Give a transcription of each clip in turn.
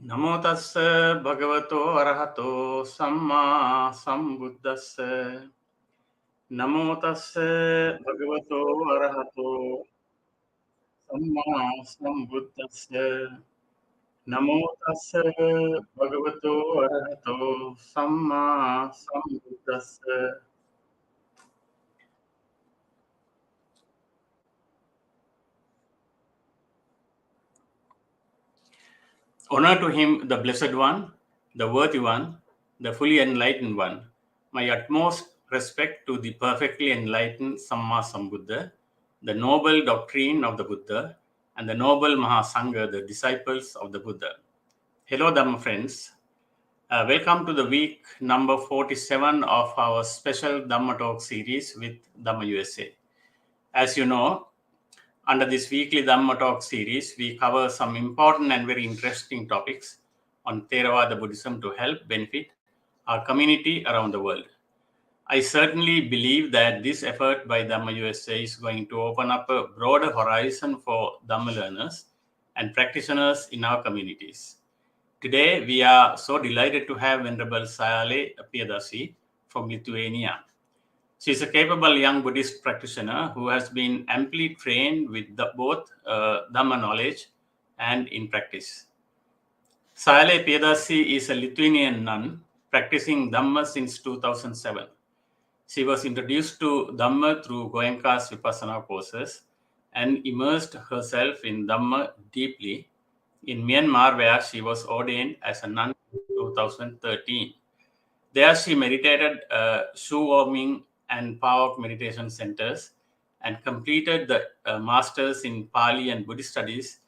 Namo tassa bhagavato arahato samma sambuddhassa. Namo tassa bhagavato arahato samma sambuddhassa. Namo tassa bhagavato arahato samma sambuddhassa. Honor to him, the Blessed One, the Worthy One, the fully enlightened one. My utmost respect to the perfectly enlightened Samma Sambuddha, the noble doctrine of the Buddha, and the noble Mahasangha, the disciples of the Buddha. Hello, Dhamma friends. Welcome to the week number 47 of our special Dhamma Talk series with Dhamma USA. As you know, under this weekly Dhamma Talk series, we cover some important and very interesting topics on Theravada Buddhism to help benefit our community around the world. I certainly believe that this effort by Dhamma USA is going to open up a broader horizon for Dhamma learners and practitioners in our communities. Today, we are so delighted to have Venerable Sayalay Piyadassī from Lithuania. She is a capable young Buddhist practitioner who has been amply trained with both Dhamma knowledge and in practice. Sayalay Piyadassī is a Lithuanian nun practicing Dhamma since 2007. She was introduced to Dhamma through Goenka's Vipassana courses and immersed herself in Dhamma deeply in Myanmar, where she was ordained as a nun in 2013. There she meditated shoe warming and power meditation centers and completed the Masters in Pali and Buddhist Studies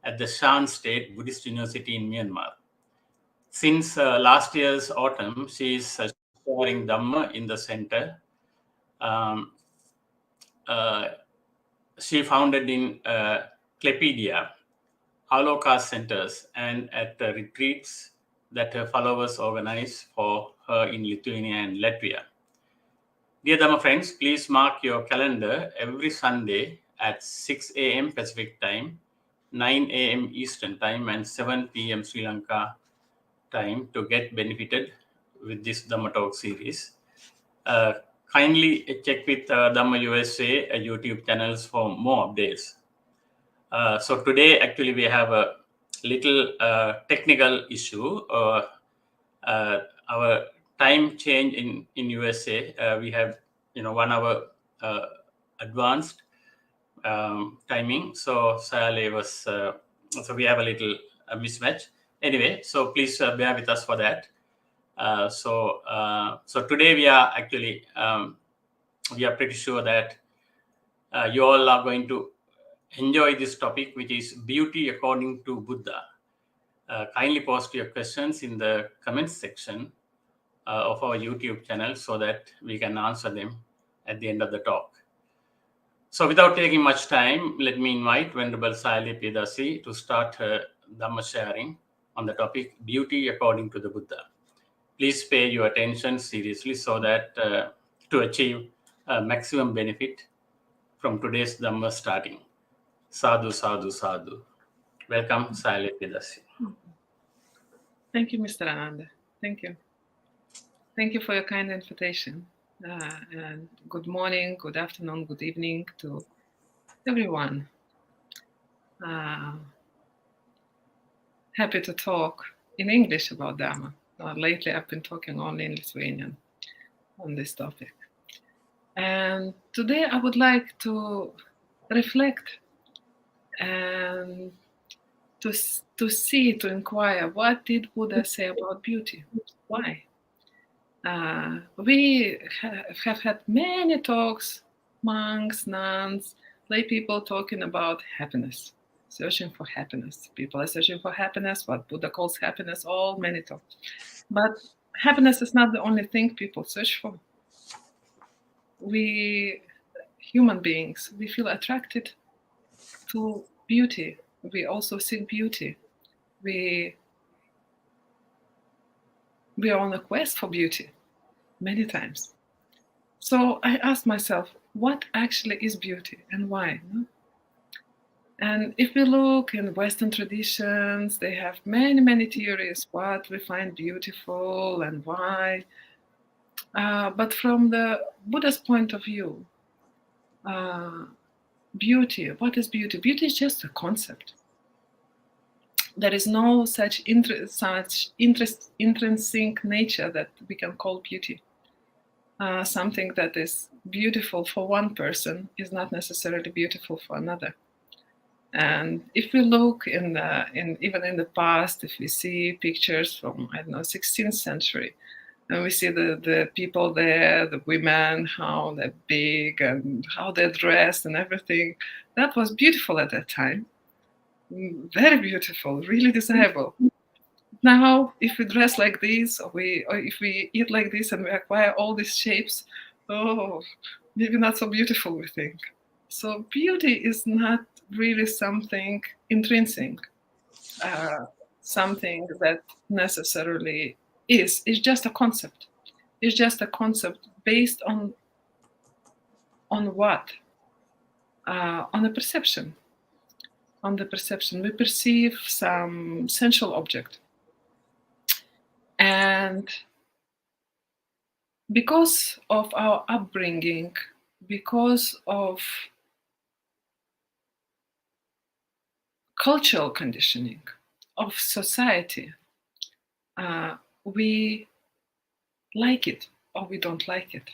at the Shan State Buddhist University in Myanmar. Since last year's autumn, she is sharing Dhamma in the center. She founded in Klepedia, Holocaust centers, and at retreats that her followers organize for her in Lithuania and Latvia. Dear Dhamma friends, please mark your calendar every Sunday at 6 a.m. Pacific time, 9 a.m. Eastern time, and 7 p.m. Sri Lanka time to get benefited with this Dhamma Talk series. Kindly check with Dhamma USA YouTube channels for more updates. So today, actually, we have a little technical issue. Our time change in USA, we have 1 hour advanced timing. So Sayalay was so we have a little mismatch. Anyway, so please bear with us for that. So today we are actually we are pretty sure that you all are going to enjoy this topic, which is beauty according to Buddha. Kindly post your questions in the comments section of our YouTube channel so that we can answer them at the end of the talk. So without taking much time, let me invite Venerable Sayalay Piyadassī to start her Dhamma sharing on the topic beauty according to the Buddha. Please pay your attention seriously so that to achieve maximum benefit from today's Dhamma starting. Sadhu, sadhu, sadhu. Welcome, Sayalay Piyadassī. Thank you, Mr. Ananda. Thank you. Thank you for your kind invitation. And good morning, good afternoon, good evening to everyone. Happy to talk in English about Dhamma. Lately, I've been talking only in Lithuanian on this topic. And today, I would like to reflect and to inquire, what did Buddha say about beauty? Why? We have had many talks, monks, nuns, lay people talking about happiness, searching for happiness. People are searching for happiness, what Buddha calls happiness, many talks. But happiness is not the only thing people search for. We, human beings, we feel attracted to beauty. We also seek beauty. We are on a quest for beauty many times. So I asked myself, what actually is beauty and why? And if we look in Western traditions, they have many, many theories what we find beautiful and why. But from the Buddha's point of view, beauty, what is beauty? Beauty is just a concept. There is no such intrinsic nature that we can call beauty. Something that is beautiful for one person is not necessarily beautiful for another. And if we look in even in the past, if we see pictures from 16th century, and we see the people there, the women, how they're big and how they're dressed and everything, that was beautiful at that time. Very beautiful, really desirable. Now, if we dress like this, or if we eat like this and we acquire all these shapes, oh, maybe not so beautiful, we think. So beauty is not really something intrinsic, something that necessarily is. It's just a concept. It's just a concept based on what? On a perception. On the perception. We perceive some sensual object. And because of our upbringing, because of cultural conditioning of society, we like it or we don't like it.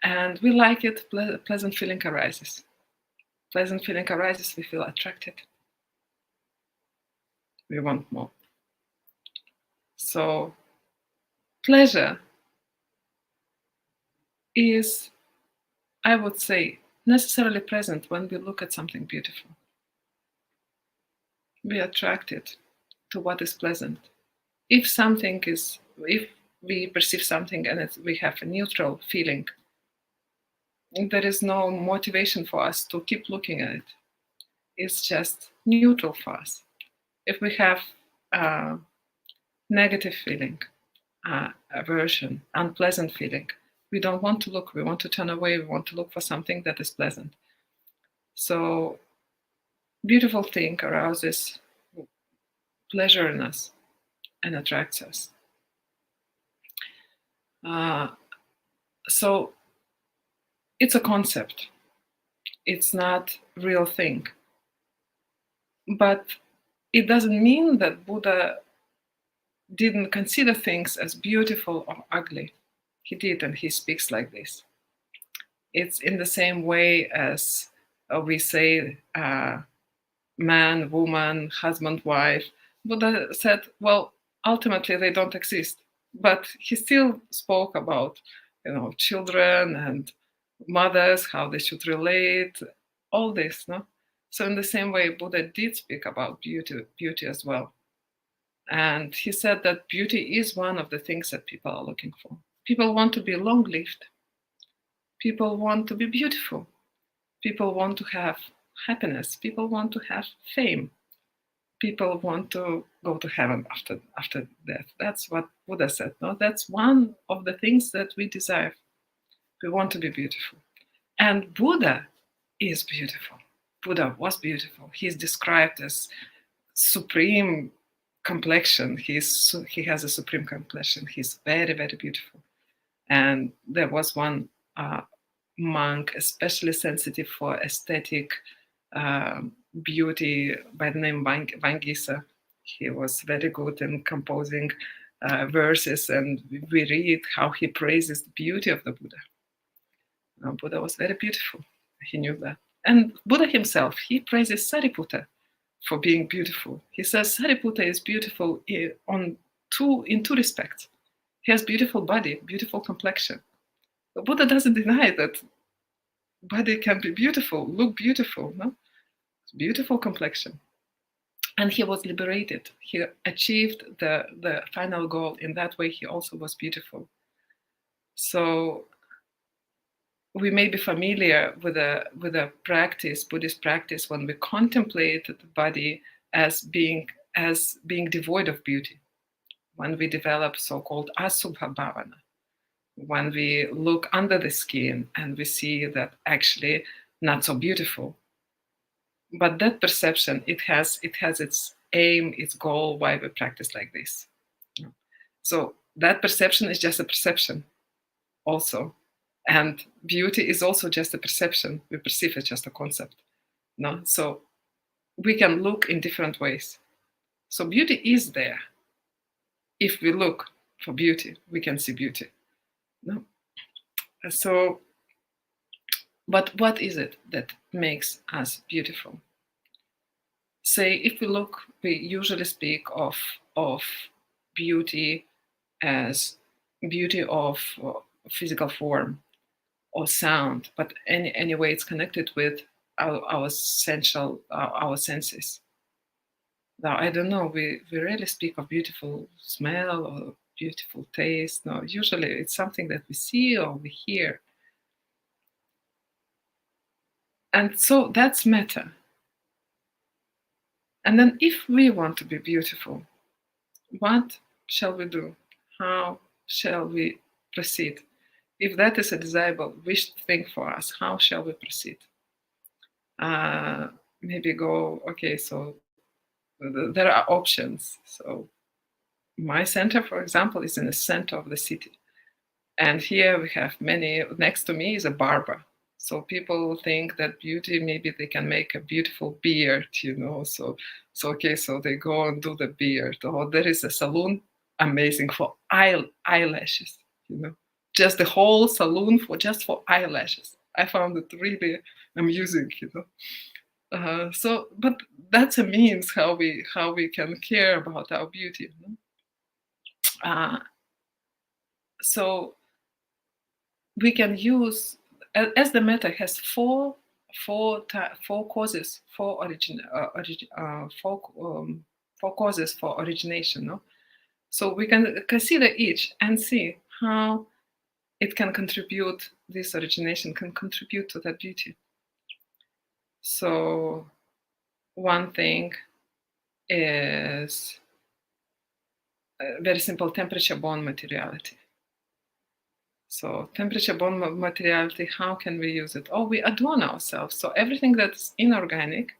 And we like it, pleasant feeling arises. Pleasant feeling arises, we feel attracted. We want more. So pleasure is, I would say, necessarily present when we look at something beautiful. We are attracted to what is pleasant. If we perceive something and we have a neutral feeling, there is no motivation for us to keep looking at it. It's just neutral for us. If we have a negative feeling, aversion, unpleasant feeling, we don't want to look, we want to turn away, we want to look for something that is pleasant. So beautiful thing arouses pleasure in us and attracts us. So it's a concept. It's not a real thing. But it doesn't mean that Buddha didn't consider things as beautiful or ugly. He did, and he speaks like this. It's in the same way as we say man, woman, husband, wife. Buddha said, well, ultimately they don't exist. But he still spoke about, children and mothers, how they should relate, all this, no? So in the same way, Buddha did speak about beauty as well. And he said that beauty is one of the things that people are looking for. People want to be long-lived. People want to be beautiful. People want to have happiness. People want to have fame. People want to go to heaven after death. That's what Buddha said. No, that's one of the things that we desire. We want to be beautiful. And Buddha is beautiful. Buddha was beautiful. He's described as supreme complexion. He has a supreme complexion. He's very, very beautiful. And there was one monk, especially sensitive for aesthetic beauty, by the name Vangisa. He was very good in composing verses, and we read how he praises the beauty of the Buddha. Buddha was very beautiful. He knew that. And Buddha himself, he praises Sariputta for being beautiful. He says Sariputta is beautiful in two respects. He has beautiful body, beautiful complexion. But Buddha doesn't deny that body can be beautiful, look beautiful, no? Beautiful complexion. And he was liberated. He achieved the final goal. In that way, he also was beautiful. So we may be familiar with a practice, Buddhist practice, when we contemplate the body as being devoid of beauty. When we develop so-called asubha bhavana, when we look under the skin and we see that actually not so beautiful. But that perception, it has its aim, its goal, why we practice like this. So that perception is just a perception also. And beauty is also just a perception. We perceive it just a concept. No? So we can look in different ways. So beauty is there. If we look for beauty, we can see beauty. No? So, but what is it that makes us beautiful? Say, if we look, we usually speak of beauty as beauty of physical form or sound, but anyway, it's connected with our sensual, our senses. Now, I don't know, we rarely speak of beautiful smell or beautiful taste. No, usually it's something that we see or we hear. And so that's matter. And then if we want to be beautiful, what shall we do? How shall we proceed? If that is a desirable, wished thing for us, how shall we proceed? Maybe go, okay, so there are options. So my center, for example, is in the center of the city. And here we have many, next to me is a barber. So people think that beauty, maybe they can make a beautiful beard, you know. So okay, so they go and do the beard. Or there is a salon, amazing, for eyelashes, you know. Just the whole salon just for eyelashes. I found it really amusing, you know. So, but that's a means how we can care about our beauty, you know? So we can use, as the metta has four causes, four causes for origination. No? So we can consider each and see how it can contribute. This origination can contribute to that beauty. So one thing is very simple: temperature-borne materiality. So temperature-borne materiality, how can we use it? Oh, we adorn ourselves. So everything that's inorganic,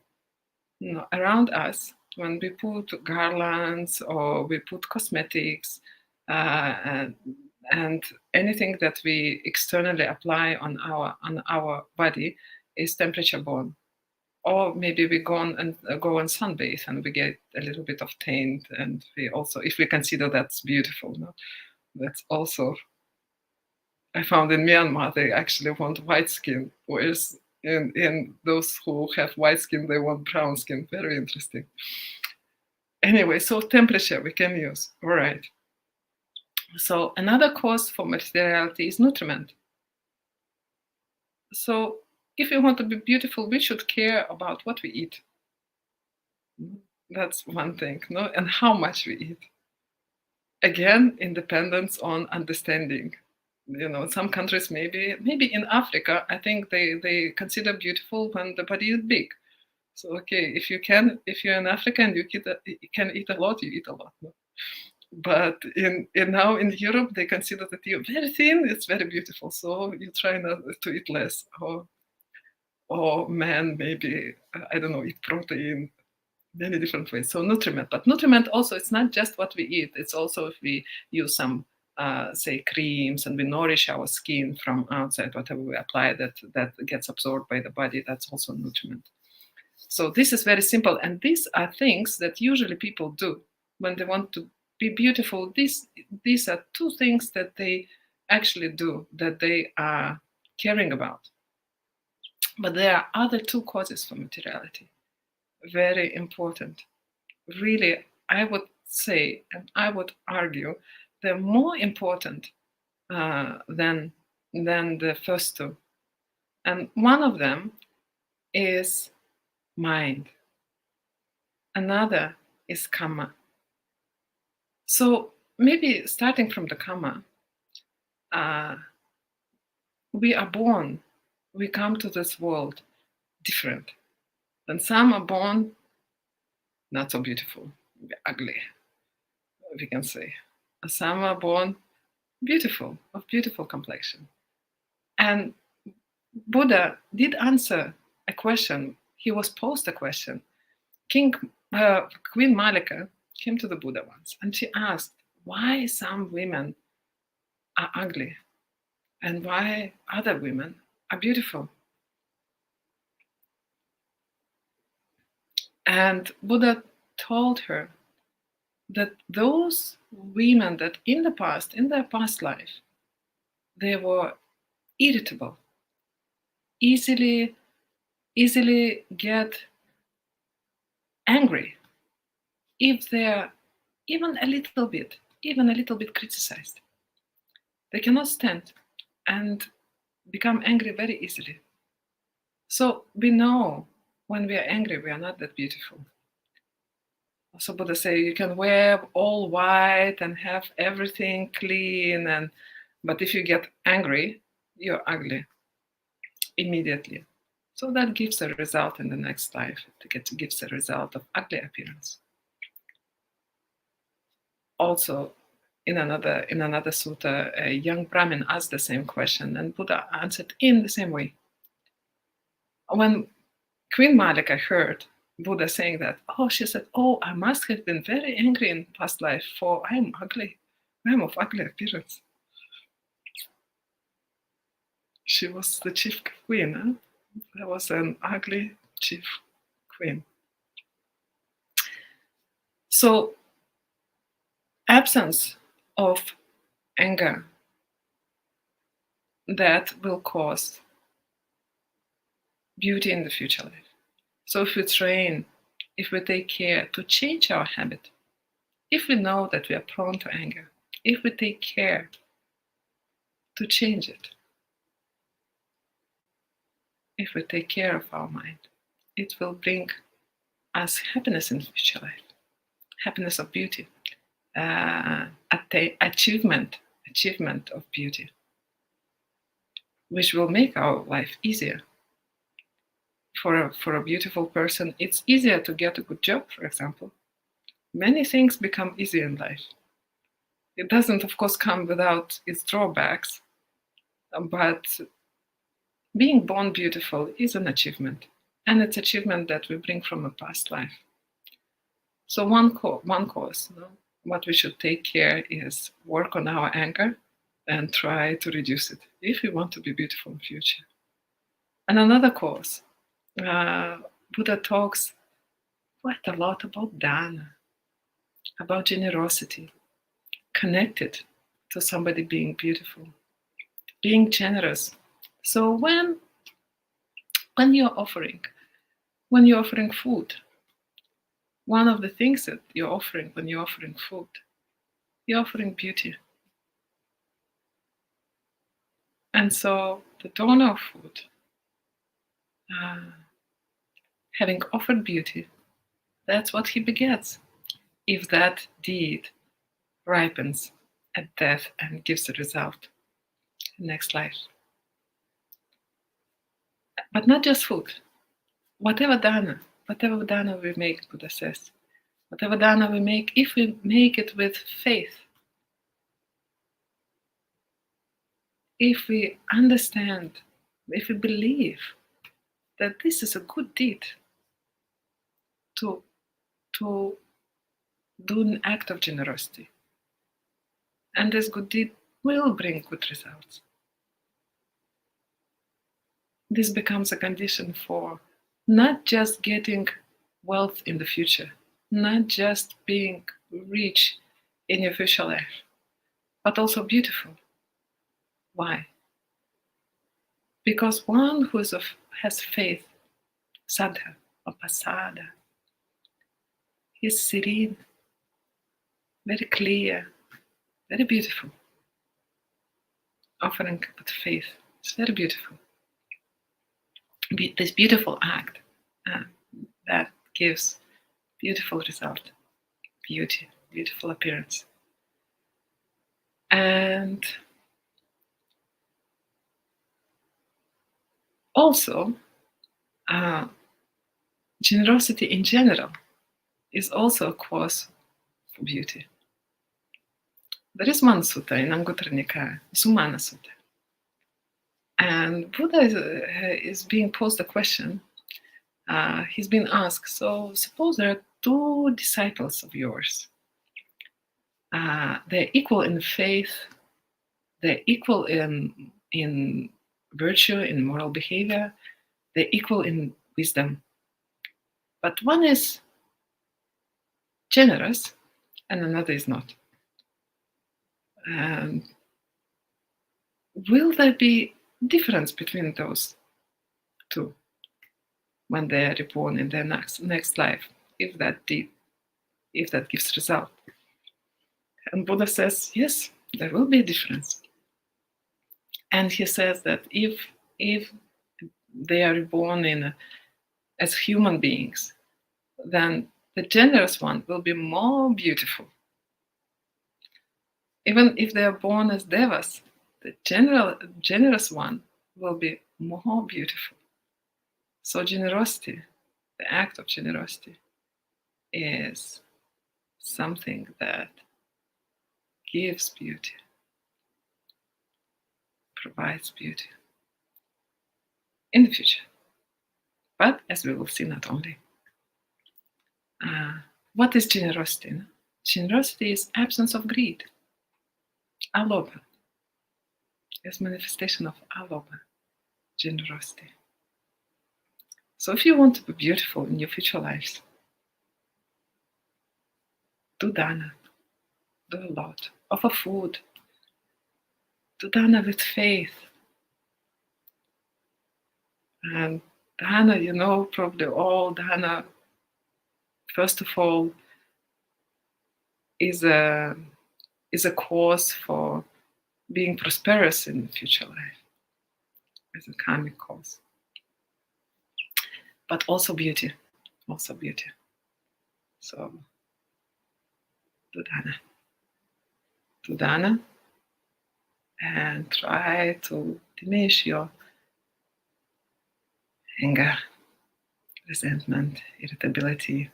you know, around us, when we put garlands or we put cosmetics and anything that we externally apply on our body is temperature-borne. Or maybe we go on sunbathe and we get a little bit of taint, and we also, if we consider that's beautiful, no? That's also, I found in Myanmar, they actually want white skin, whereas in those who have white skin, they want brown skin. Very interesting. Anyway, so temperature we can use. All right. So another cause for materiality is nutriment. So if we want to be beautiful, we should care about what we eat. That's one thing, no? And how much we eat. Again, independence on understanding. You know, some countries, maybe in Africa, I think they consider beautiful when the body is big. So okay, if you're in Africa and you can eat a lot, you eat a lot. No? But now in Europe, they consider that you're very thin, it's very beautiful. So you try not to eat less. Or men, maybe, I don't know, eat protein, many different ways. So nutriment, but nutriment also, it's not just what we eat. It's also if we use some, say, creams, and we nourish our skin from outside, whatever we apply that gets absorbed by the body, that's also nutriment. So this is very simple. And these are things that usually people do when they want to be beautiful. These are two things that they actually do, that they are caring about. But there are other two causes for materiality. Very important. Really, I would say, and I would argue, they're more important than the first two. And one of them is mind. Another is karma. So maybe starting from the karma, we are born, we come to this world different. And some are born not so beautiful, ugly, we can say. Some are born beautiful, of beautiful complexion. And Buddha did answer a question he was posed a question. Queen Malika came to the Buddha once, and she asked why some women are ugly and why other women are beautiful. And Buddha told her that those women that in their past life, they were irritable, easily get angry if they're even a little bit criticized. They cannot stand and become angry very easily. So we know when we are angry, we are not that beautiful. Also, Buddha say you can wear all white and have everything clean, but if you get angry, you're ugly immediately. So that gives a result in the next life. It gives a result of ugly appearance. Also, in another sutta, a young Brahmin asked the same question, and Buddha answered in the same way. When Queen Malika heard Buddha saying that, she said, I must have been very angry in past life, for I am ugly. I am of ugly appearance. She was the chief queen. Huh? There was an ugly chief queen. So, absence of anger, that will cause beauty in the future life. So if we train, if we take care to change our habit, if we know that we are prone to anger, if we take care to change it, if we take care of our mind, it will bring us happiness in the future life, happiness of beauty, achievement of beauty, which will make our life easier. For a beautiful person, it's easier to get a good job, for example. Many things become easy in life. It doesn't, of course, come without its drawbacks, but being born beautiful is an achievement, and it's achievement that we bring from a past life. So one cause, what we should take care is work on our anger and try to reduce it if we want to be beautiful in the future. And another cause, Buddha talks quite a lot about dana, about generosity, connected to somebody being beautiful, being generous. So when you're offering food, one of the things that you're offering when you're offering food, you're offering beauty. And so the donor of food, having offered beauty, that's what he begets, if that deed ripens at death and gives a result in next life. But not just food. Whatever dana we make, Buddha says, whatever dana we make, if we make it with faith, if we understand, if we believe that this is a good deed to do an act of generosity, and this good deed will bring good results, this becomes a condition for not just getting wealth in the future, not just being rich in your future life, but also beautiful. Why? Because one who has faith, saddha or pasada, is serene, very clear, very beautiful. Offering with faith, it's very beautiful. This beautiful act that gives beautiful result, beauty, beautiful appearance. And also, generosity in general is also a cause for beauty. There is one sutta in Anguttara Nikaya, Sumana Sutta. And Buddha is being posed a question, he's been asked, so suppose there are two disciples of yours. They're equal in faith, they're equal in virtue, in moral behavior, they're equal in wisdom. But one is generous and another is not. Will there be difference between those two when they are reborn in their next life, if that gives result? And Buddha says, yes, there will be a difference. And he says that if they are reborn as human beings, then the generous one will be more beautiful. Even if they are born as devas, the generous one will be more beautiful. So generosity, the act of generosity, is something that gives beauty, provides beauty in the future. But as we will see, not only. What is generosity? Generosity is absence of greed. Aloha is manifestation of aloha, generosity. So if you want to be beautiful in your future lives, do dana, do a lot, offer food, do dana with faith. And dana, probably all dana, first of all, is a cause for being prosperous in the future life, as a karmic cause. But also beauty. So, do dana, and try to diminish your anger, resentment, irritability.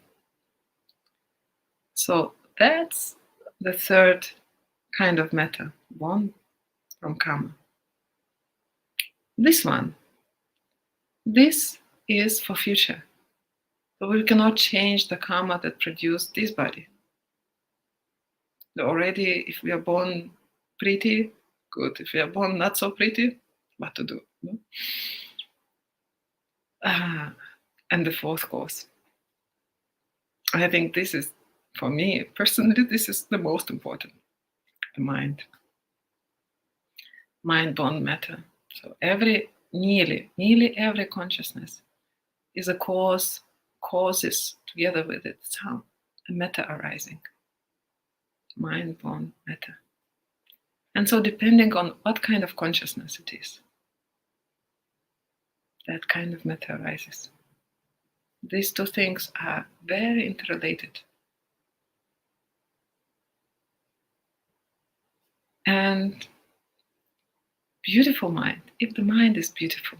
So that's the third kind of metta, born from karma. This is for future. So we cannot change the karma that produced this body. Already, if we are born pretty, good. If we are born not so pretty, what to do? No? And the fourth cause. I think this is, for me personally, this is the most important. The mind. Mind-born matter. So nearly every consciousness is a causes together with it some a metta arising. Mind-born metta. And so depending on what kind of consciousness it is, that kind of metta arises. These two things are very interrelated. And beautiful mind, if the mind is beautiful,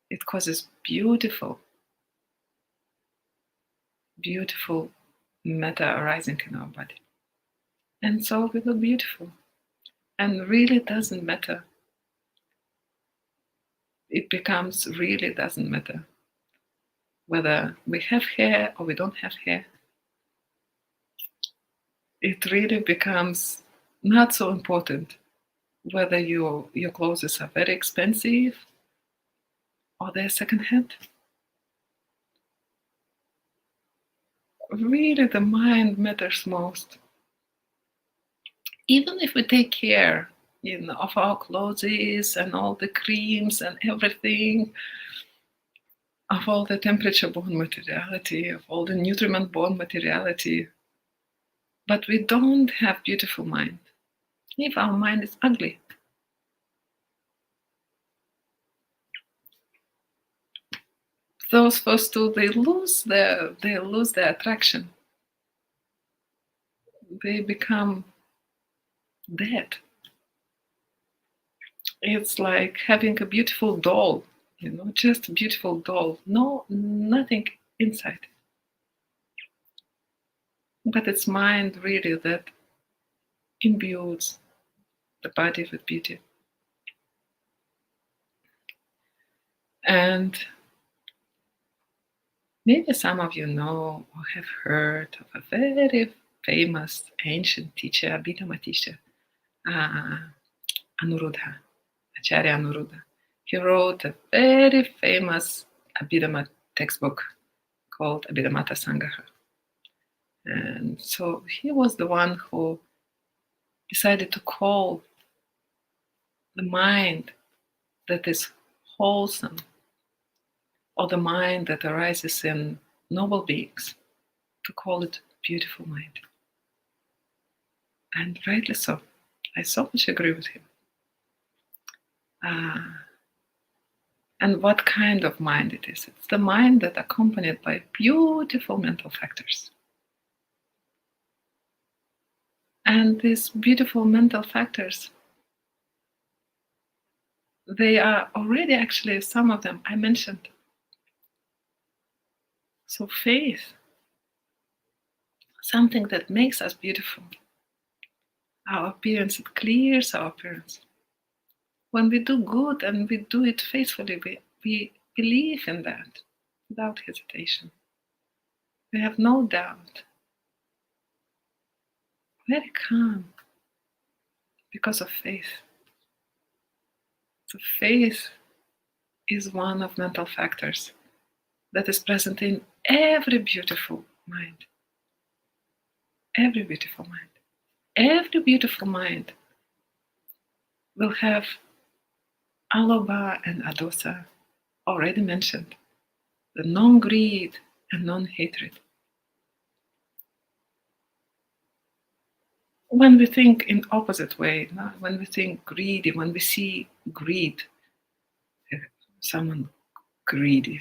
it causes beautiful metta arising in our body. And so we look beautiful. And really doesn't matter. It really doesn't matter whether we have hair or we don't have hair. It really becomes not so important whether your clothes are very expensive or they're secondhand. Really, the mind matters most. Even if we take care, of our clothes and all the creams and everything, of all the temperature-borne materiality, of all the nutriment-borne materiality, but we don't have beautiful mind. If our mind is ugly, those first two, they lose their attraction. They become dead. It's like having a beautiful doll, just a beautiful doll. No, nothing inside. But it's mind really that imbues the body with beauty. And Maybe some of you know or have heard of a very famous ancient teacher, Abhidhamma teacher, Anuruddha, Acharya Anuruddha. He wrote a very famous Abhidhamma textbook called Abhidhammata Sangaha. And so he was the one who decided to call the mind that is wholesome, or the mind that arises in noble beings, to call it beautiful mind. And rightly so. I so much agree with him. And what kind of mind it is? It's the mind that accompanied by beautiful mental factors. And these beautiful mental factors, they are already actually, some of them I mentioned. So faith, something that makes us beautiful. Our appearance, it clears our appearance. When we do good and we do it faithfully, we believe in that without hesitation. We have no doubt. Very calm because of faith. So faith is one of mental factors that is present in every beautiful mind. Every beautiful mind. Every beautiful mind will have alobha and adosa, already mentioned, the non-greed and non-hatred. When we think in opposite way, when we think greedy, when we see greed, someone greedy,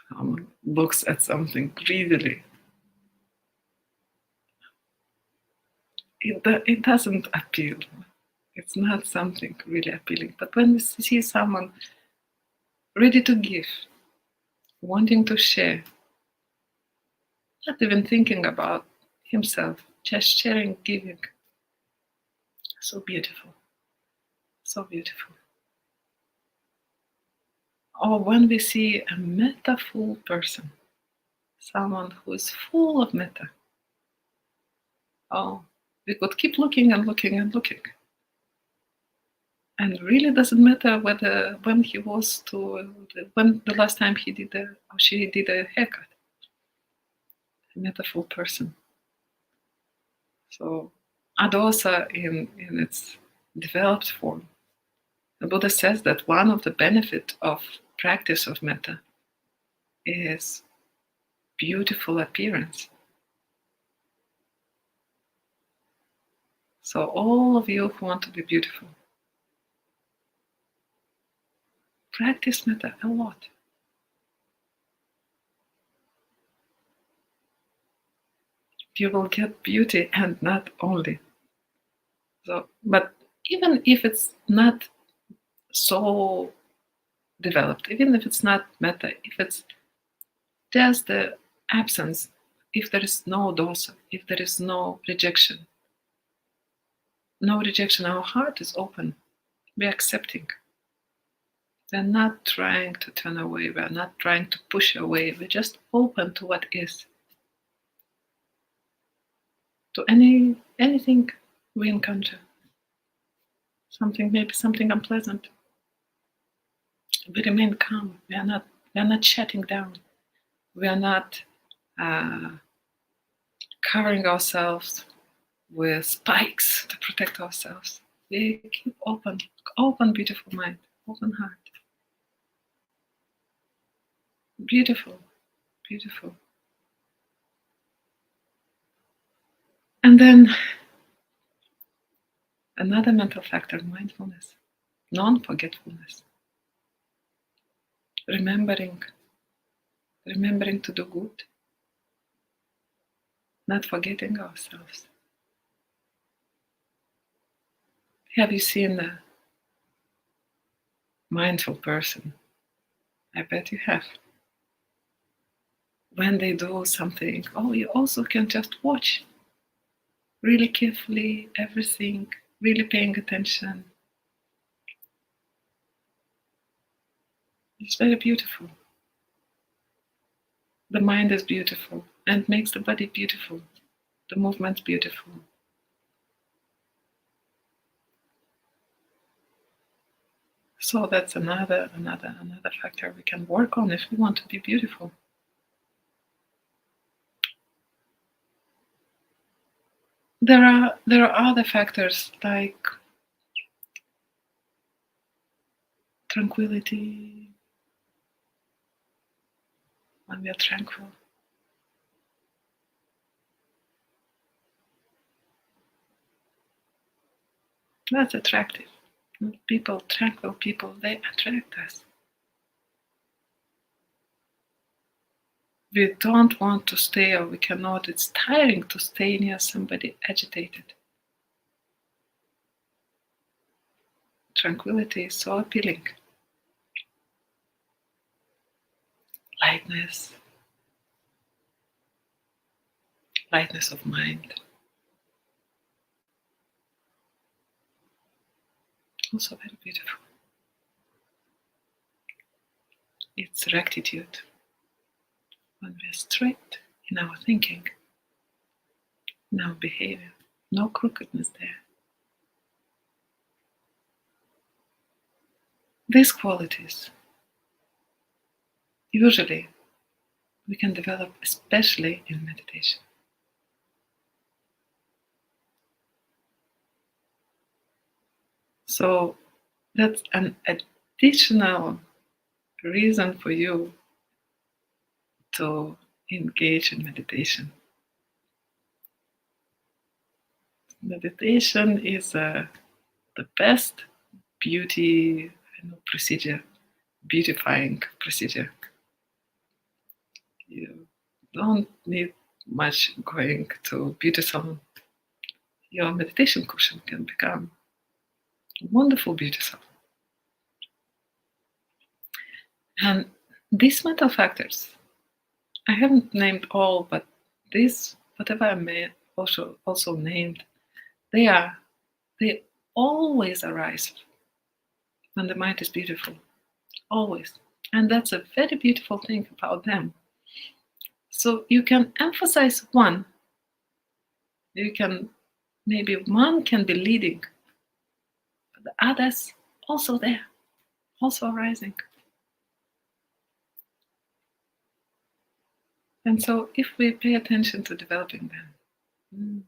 someone looks at something greedily, it doesn't appeal. It's not something really appealing. But when we see someone ready to give, wanting to share, not even thinking about himself, just sharing, giving, so beautiful, so beautiful. Or when we see a metta-full person, someone who is full of metta, oh, we could keep looking and looking and looking. And really doesn't matter whether when the last time he did or she did a haircut. A metta-full person. So adosa in its developed form. The Buddha says that one of the benefits of practice of metta is beautiful appearance. So all of you who want to be beautiful, practice metta a lot. You will get beauty, and not only. So, but even if it's not so developed, even if it's not metta, if it's just the absence, if there is no dosa, if there is no rejection, our heart is open. We're accepting. We're not trying to turn away. We're not trying to push away. We're just open to what is. To anything we encounter. Maybe something unpleasant. We remain calm. We are not shutting down. We are not covering ourselves with spikes to protect ourselves. We keep open, beautiful mind, open heart. Beautiful, beautiful. And then another mental factor, mindfulness, non-forgetfulness. Remembering to do good, not forgetting ourselves. Have you seen a mindful person? I bet you have. When they do something, you also can just watch really carefully everything, really paying attention. It's very beautiful. The mind is beautiful and makes the body beautiful. The movement beautiful. So that's another factor we can work on if we want to be beautiful. There are other factors like tranquility, when we are tranquil. That's attractive. People, tranquil people, they attract us. We don't want to stay, or we cannot. It's tiring to stay near somebody agitated. Tranquility is so appealing. Lightness of mind. Also very beautiful. It's rectitude. When we're straight in our thinking, in our behavior, no crookedness there. These qualities, usually, we can develop especially in meditation. So that's an additional reason for you to engage in meditation. Meditation is the best beauty procedure, beautifying procedure. You don't need much going to beauty salon. Your meditation cushion can become a wonderful beauty salon. And these mental factors, I haven't named all, but these, whatever I may also named, they always arise when the mind is beautiful. Always. And that's a very beautiful thing about them. So you can emphasize one. Maybe one can be leading, but the others also there, also arising. And so if we pay attention to developing them,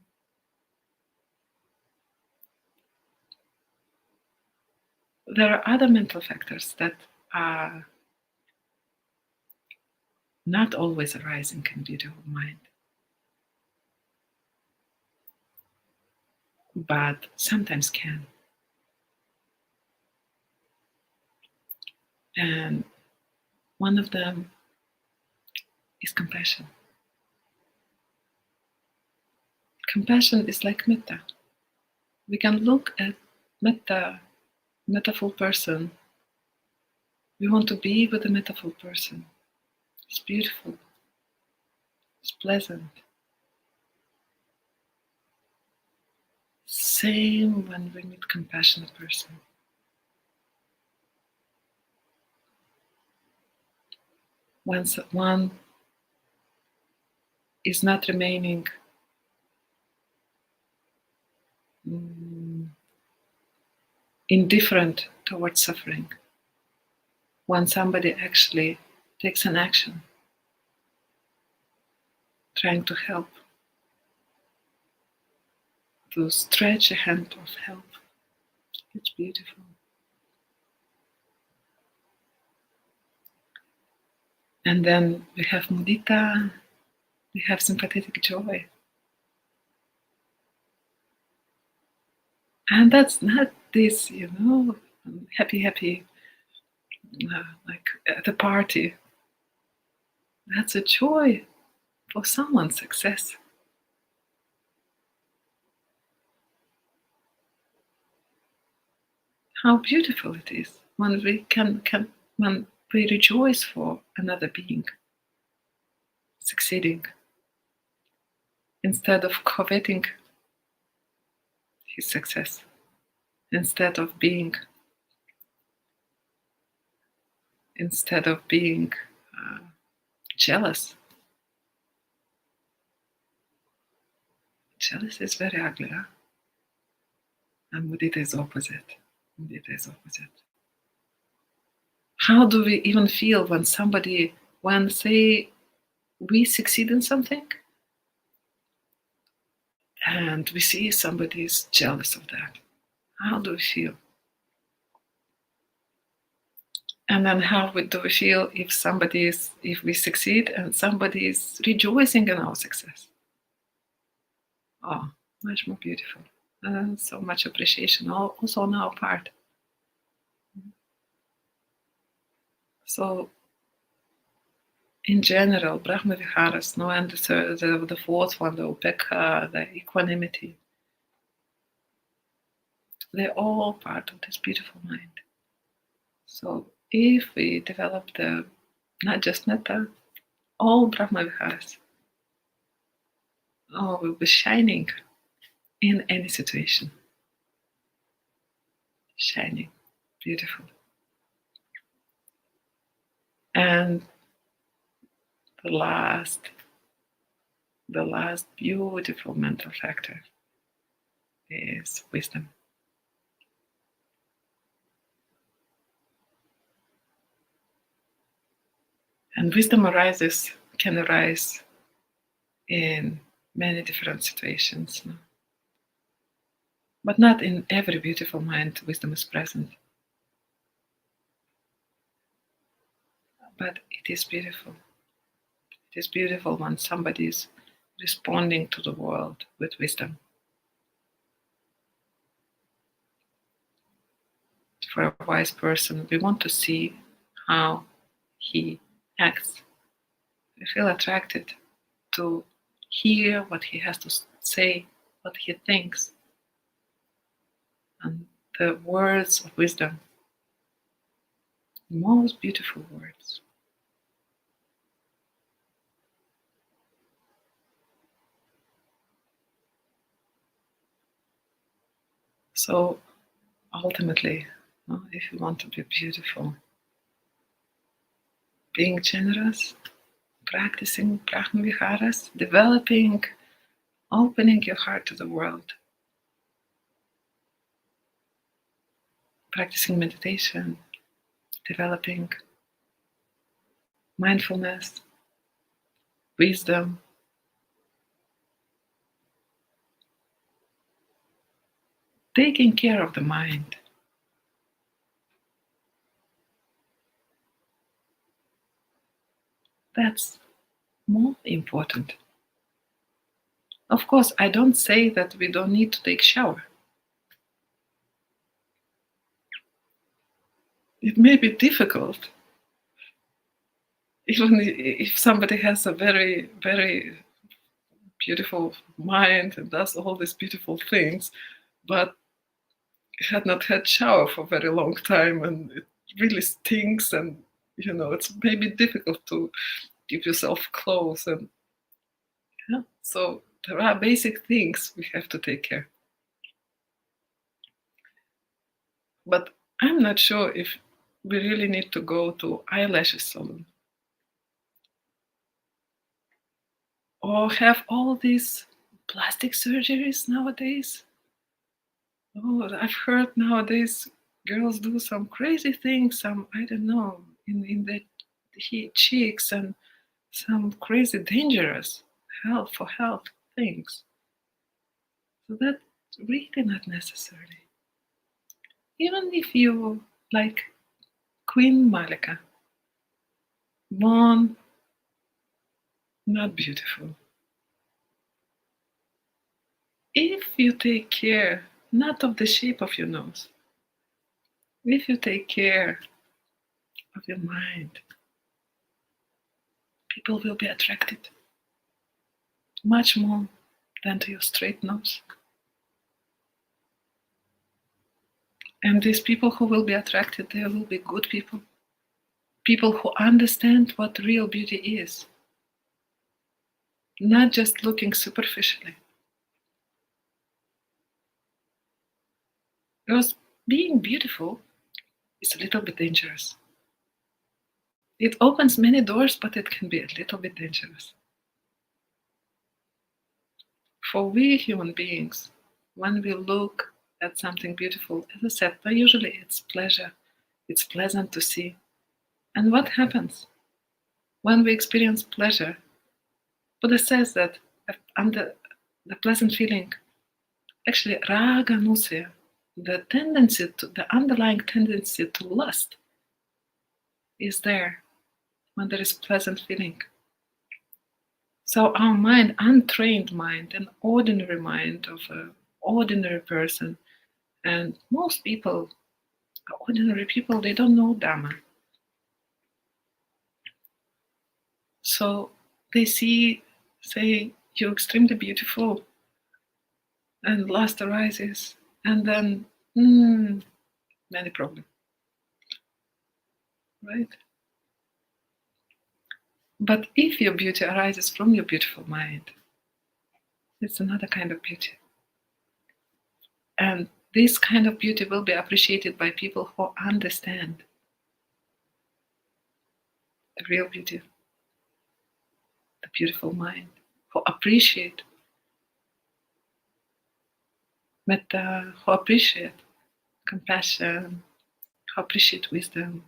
there are other mental factors that are not always arising in beautiful mind, but sometimes can. And one of them is compassion. Compassion is like metta. We can look at metaphor person. We want to be with the metaphor person. It's beautiful. It's pleasant. Same when we meet compassionate person. Once one is not remaining indifferent towards suffering, when somebody actually takes an action, trying to help, to stretch a hand of help, it's beautiful. And then we have mudita, we have sympathetic joy. And that's not this, happy, like at a party. That's a joy for someone's success. How beautiful it is when we when we rejoice for another being succeeding instead of coveting his success, instead of being instead of being jealous. Jealous is very ugly, huh? And mudita is opposite. Mudita is opposite. How do we even feel when say, we succeed in something and we see somebody is jealous of that? How do we feel? And then how do we feel if we succeed and somebody is rejoicing in our success? Oh, much more beautiful. So much appreciation also on our part. So in general, Brahma Viharas, and the fourth one, the Upekkha, the equanimity, they're all part of this beautiful mind. So if we develop not just metta, all Brahma Viharas, will be shining in any situation. Shining, beautiful. And the last beautiful mental factor is wisdom. And wisdom can arise in many different situations. No? But not in every beautiful mind wisdom is present. But it is beautiful. It is beautiful when somebody is responding to the world with wisdom. For a wise person, we want to see how he acts. We feel attracted to hear what he has to say, what he thinks. And the words of wisdom, the most beautiful words. So ultimately, if you want to be beautiful, being generous, practicing Brahma Viharas, developing, opening your heart to the world, practicing meditation, developing mindfulness, wisdom, taking care of the mind. That's more important. Of course, I don't say that we don't need to take shower. It may be difficult, even if somebody has a very, very beautiful mind and does all these beautiful things, but had not had shower for a very long time and it really stinks, and it's maybe difficult to keep yourself clothes, and so there are basic things we have to take care. But I'm not sure if we really need to go to eyelash salon or have all these plastic surgeries nowadays. Oh, I've heard nowadays girls do some crazy things, I don't know, in the cheeks, and some crazy dangerous health things. So that's really not necessary. Even if you like Queen Malika, born not beautiful. If you take care not of the shape of your nose, if you take care of your mind, people will be attracted much more than to your straight nose. And these people who will be attracted, they will be good people. People who understand what real beauty is. Not just looking superficially. Because being beautiful is a little bit dangerous. It opens many doors, but it can be a little bit dangerous. For we human beings, when we look at something beautiful, as I said, usually it's pleasure. It's pleasant to see. And what happens when we experience pleasure? Buddha says that under the pleasant feeling, actually raga nusya, the underlying tendency to lust is there when there is pleasant feeling. So our mind, untrained mind, an ordinary mind of an ordinary person, and most people, ordinary people, they don't know Dhamma. So they see, say, you're extremely beautiful, and lust arises, and then many problems, right? But if your beauty arises from your beautiful mind, it's another kind of beauty. And this kind of beauty will be appreciated by people who understand the real beauty, the beautiful mind, who appreciate metta, who appreciate compassion, who appreciate wisdom.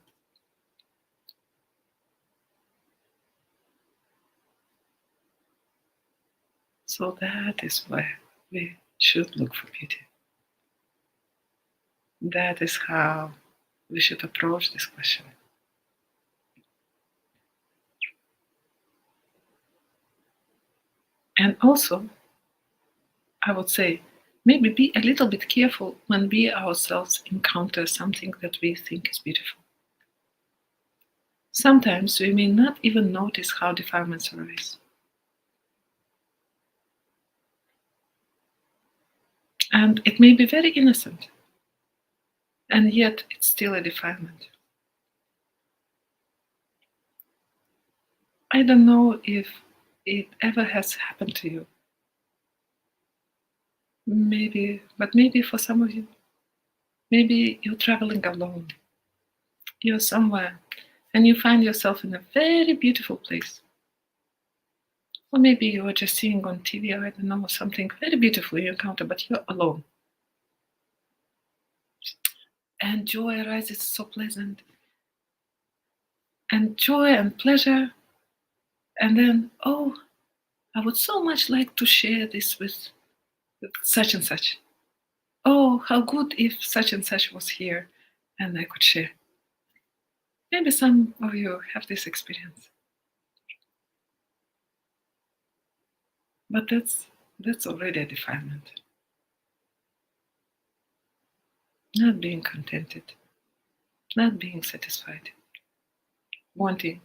So that is where we should look for beauty. That is how we should approach this question. And also, I would say, maybe be a little bit careful when we ourselves encounter something that we think is beautiful. Sometimes we may not even notice how defilements arise. And it may be very innocent, and yet it's still a defilement. I don't know if it ever has happened to you. Maybe, but maybe for some of you, maybe you're traveling alone. You're somewhere and you find yourself in a very beautiful place. Or maybe you are just seeing on TV, I don't know, something very beautiful you encounter, but you're alone. And joy arises, so pleasant. And joy and pleasure. And then, oh, I would so much like to share this with such and such. Oh, how good if such and such was here and I could share. Maybe some of you have this experience. But that's already a defilement. Not being contented, not being satisfied, wanting.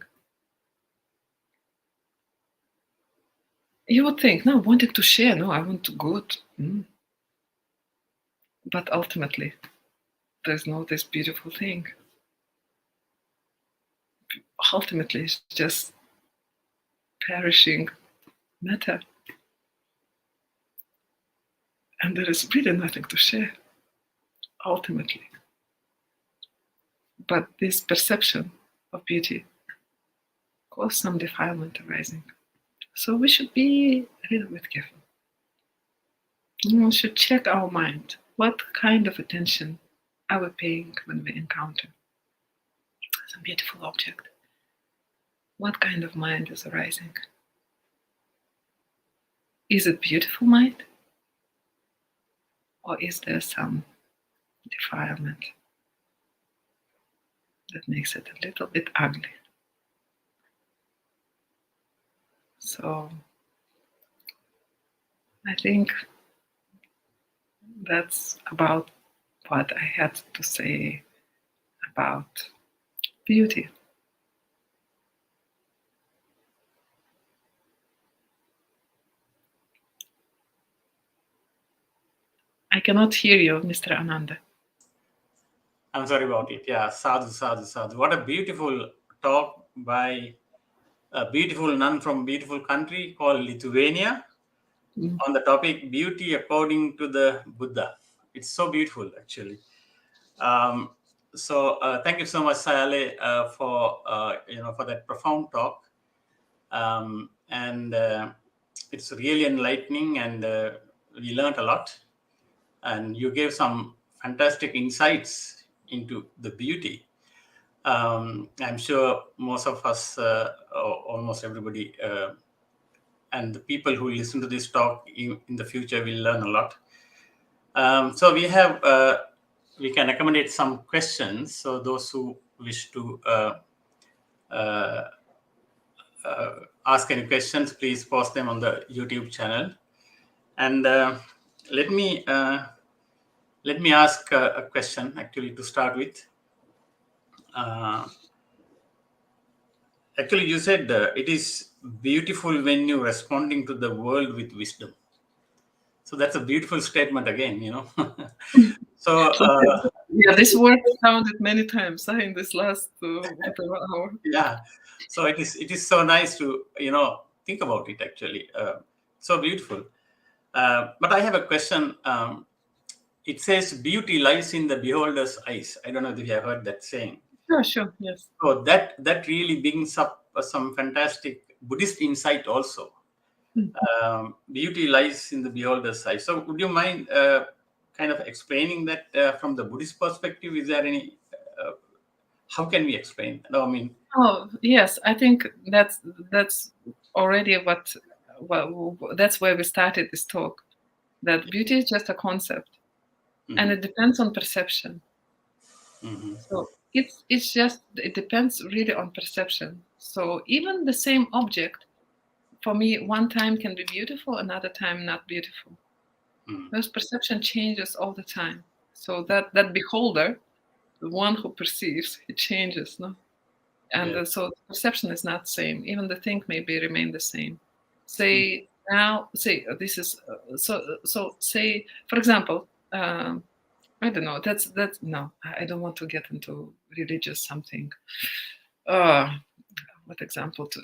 You would think, no, wanting to share, no, I want to go to. But ultimately, there's no this beautiful thing. Ultimately, it's just perishing matter. And there is really nothing to share, ultimately. But this perception of beauty causes some defilement arising. So we should be a little bit careful. We should check our mind. What kind of attention are we paying when we encounter some beautiful object? What kind of mind is arising? Is it beautiful mind? Or is there some defilement that makes it a little bit ugly? So I think that's about what I had to say about beauty. I cannot hear you, Mr. Ananda. I'm sorry about it. Yeah, sadhu, sadhu, sadhu. What a beautiful talk by a beautiful nun from a beautiful country called Lithuania on the topic beauty according to the Buddha. It's so beautiful, actually. So thank you so much, Sayalay, for for that profound talk, and it's really enlightening, and we learned a lot, and you gave some fantastic insights into the beauty. I'm sure most of us, or almost everybody, and the people who listen to this talk in the future will learn a lot. So we can accommodate some questions. So those who wish to ask any questions, please post them on the YouTube channel. And let me ask a question actually to start with. Actually, you said it is beautiful when you're responding to the world with wisdom. So that's a beautiful statement again, So yeah, this word sounded many times in this last whatever hour. yeah, so it is so nice to think about it actually. So beautiful. But I have a question. It says beauty lies in the beholder's eyes. I don't know if you have heard that saying. Sure, yes. So that really brings up some fantastic Buddhist insight also. Beauty lies in the beholder's eyes. So would you mind kind of explaining that from the Buddhist perspective? Is there any how can we explain? No, I mean. Oh yes, I think that's already that's where we started this talk. That beauty is just a concept, and it depends on perception. So it depends really on perception. So even the same object, for me, one time can be beautiful, another time not beautiful. Because perception changes all the time. So that beholder, the one who perceives, it changes, no? And so perception is not the same. Even the thing maybe remain the same. Say this is say, for example, I don't know. That's no. I don't want to get into religious something. What example to?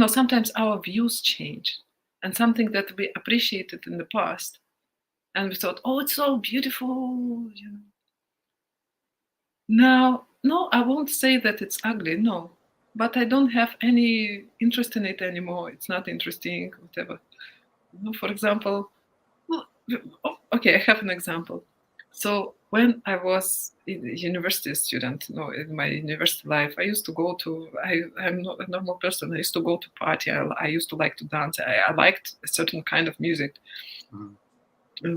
Sometimes our views change, and something that we appreciated in the past, and we thought, oh, it's so beautiful. Now, no, I won't say that it's ugly. No, but I don't have any interest in it anymore. It's not interesting, whatever. For example, okay, I have an example. So when I was a university student, in my university life, I used to go to, I'm not a normal person. I used to go to party. I used to like to dance. I liked a certain kind of music.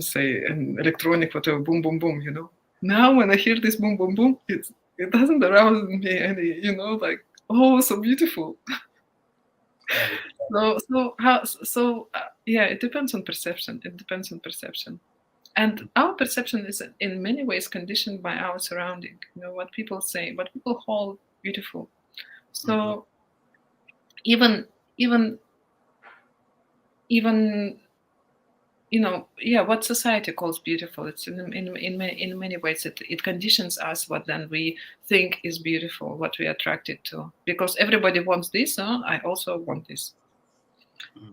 Say an electronic, whatever, boom, boom, boom, Now when I hear this boom, boom, boom, it doesn't arouse me any, like, oh, so beautiful. Yeah, it depends on perception. And our perception is in many ways conditioned by our surrounding, what people say, what people hold beautiful. So even what society calls beautiful, it's in many ways it conditions us what then we think is beautiful, what we are attracted to, because everybody wants this, I also want this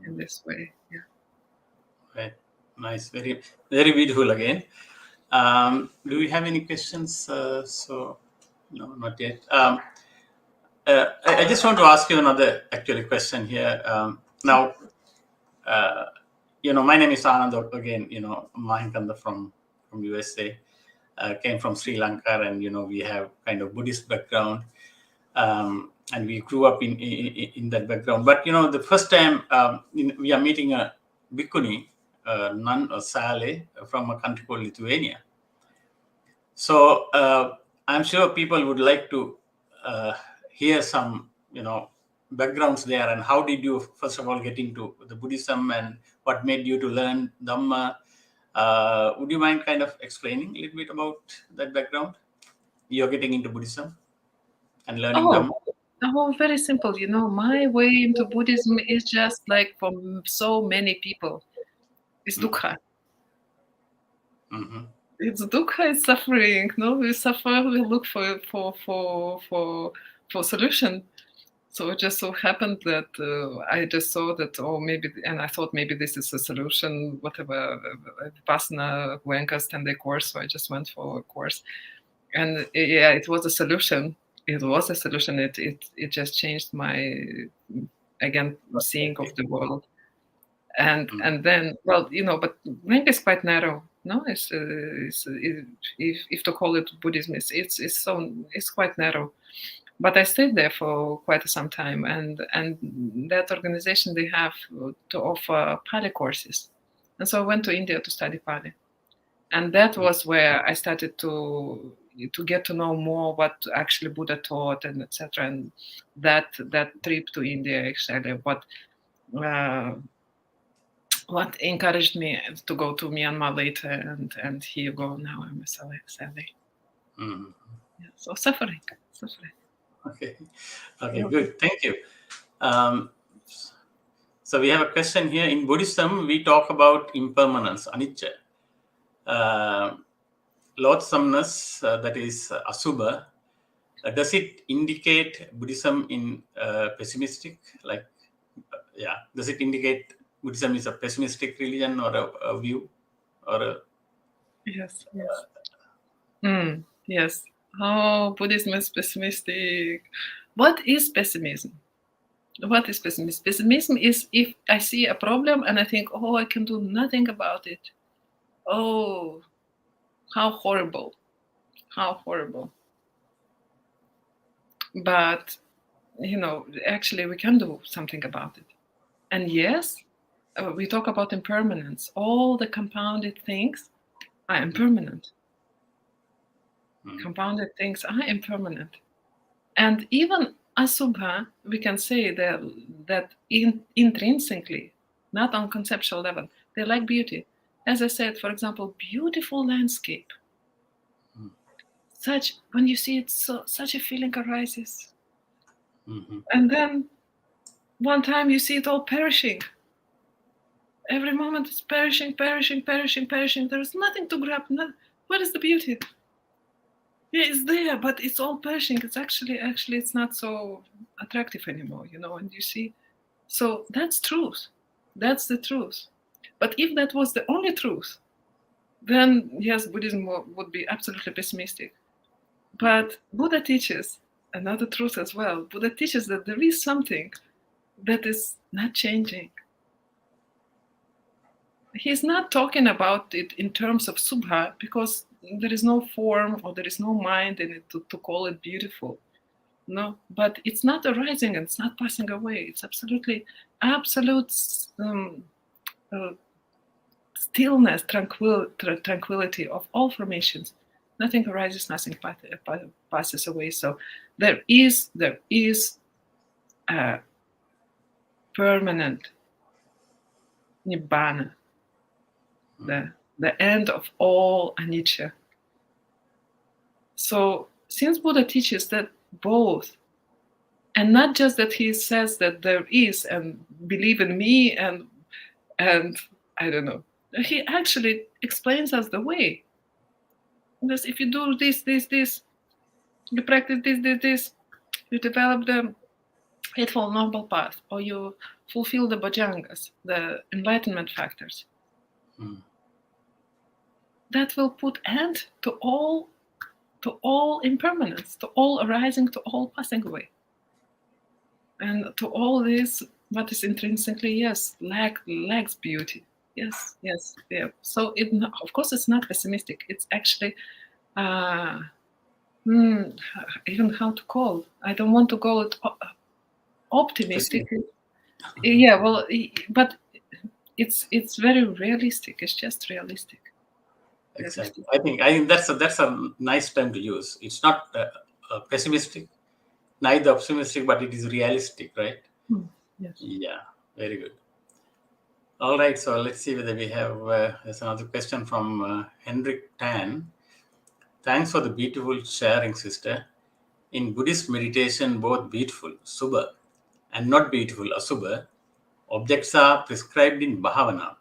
in this way. Yeah. Right. Nice. Very, very beautiful again. Do we have any questions? So no, not yet. I just want to ask you another actually question here. Now, my name is Anand again. Mahinkanda from USA. Came from Sri Lanka, and we have kind of Buddhist background, and we grew up in that background. But the first time we are meeting a bhikkhuni, nun or Sayalay from a country called Lithuania. So I'm sure people would like to hear some backgrounds there, and how did you first of all get into the Buddhism, and what made you to learn Dhamma? Would you mind kind of explaining a little bit about that background? You're getting into Buddhism and learning Dhamma? Oh, very simple. My way into Buddhism is just like for so many people, it's dukkha. It's dukkha, it's suffering. No, we suffer, we look for solution. So it just so happened that I just saw that, and I thought maybe this is a solution, whatever, Vipassana, Goenka's 10-day course. So I just went for a course. And yeah, it was a solution. It was a solution. It just changed my, again, seeing of the world. And then, well, but Link is quite narrow. No, if to call it Buddhism, it's quite narrow. But I stayed there for quite some time, and that organization, they have to offer Pali courses, and so I went to India to study Pali, and that was where I started to get to know more what actually Buddha taught, and etc. And that trip to India actually what encouraged me to go to Myanmar later, and here you go, now I'm a Sayalay. Yeah, so suffering. Okay, good. Thank you. So we have a question here. In Buddhism, we talk about impermanence, anicca, loathsomeness, that is asubha. Does it indicate Buddhism in pessimistic? Does it indicate Buddhism is a pessimistic religion or a view or a? Yes. Yes. Oh, Buddhism is pessimistic. What is pessimism? What is pessimism? Pessimism is if I see a problem and I think, oh, I can do nothing about it. Oh, how horrible. How horrible. But, actually we can do something about it. And yes, we talk about impermanence. All the compounded things are impermanent. Compounded things are impermanent. And even asubha, we can say that intrinsically, not on conceptual level, they like beauty. As I said, for example, beautiful landscape. When you see it, such a feeling arises. And then one time you see it all perishing. Every moment it's perishing. There is nothing to grab. Where is the beauty? Yeah, it's there, but it's all perishing. It's actually it's not so attractive anymore, and you see. So that's truth. That's the truth. But if that was the only truth, then yes, Buddhism would be absolutely pessimistic. But Buddha teaches another truth as well. Buddha teaches that there is something that is not changing. He's not talking about it in terms of subha, because there is no form or there is no mind in it to call it beautiful. No, but it's not arising and it's not passing away. It's absolute stillness, tranquility of all formations. Nothing arises, nothing passes away. So there is a permanent nibbana, the end of all anicca. So since Buddha teaches that both, and not just that he says that there is and believe in me and I don't know, he actually explains us the way. Because if you do this, you practice this, you develop the Eightfold Noble Path, or you fulfill the bhojangas, the enlightenment factors. That will put end to all impermanence, to all arising, to all passing away, and to all this what is intrinsically lacks beauty. Yes, yeah. So of course it's not pessimistic. It's actually even how to call. I don't want to call it optimistic. Yeah, well, but it's very realistic. It's just realistic. Exactly. I think that's a nice term to use. It's not pessimistic, neither optimistic, but it is realistic, right? Yes. Yeah, very good. All right, so let's see whether we have there's another question from Henrik Tan. Thanks for the beautiful sharing, sister. In Buddhist meditation, both beautiful, subha, and not beautiful, asubha, objects are prescribed in bhavana.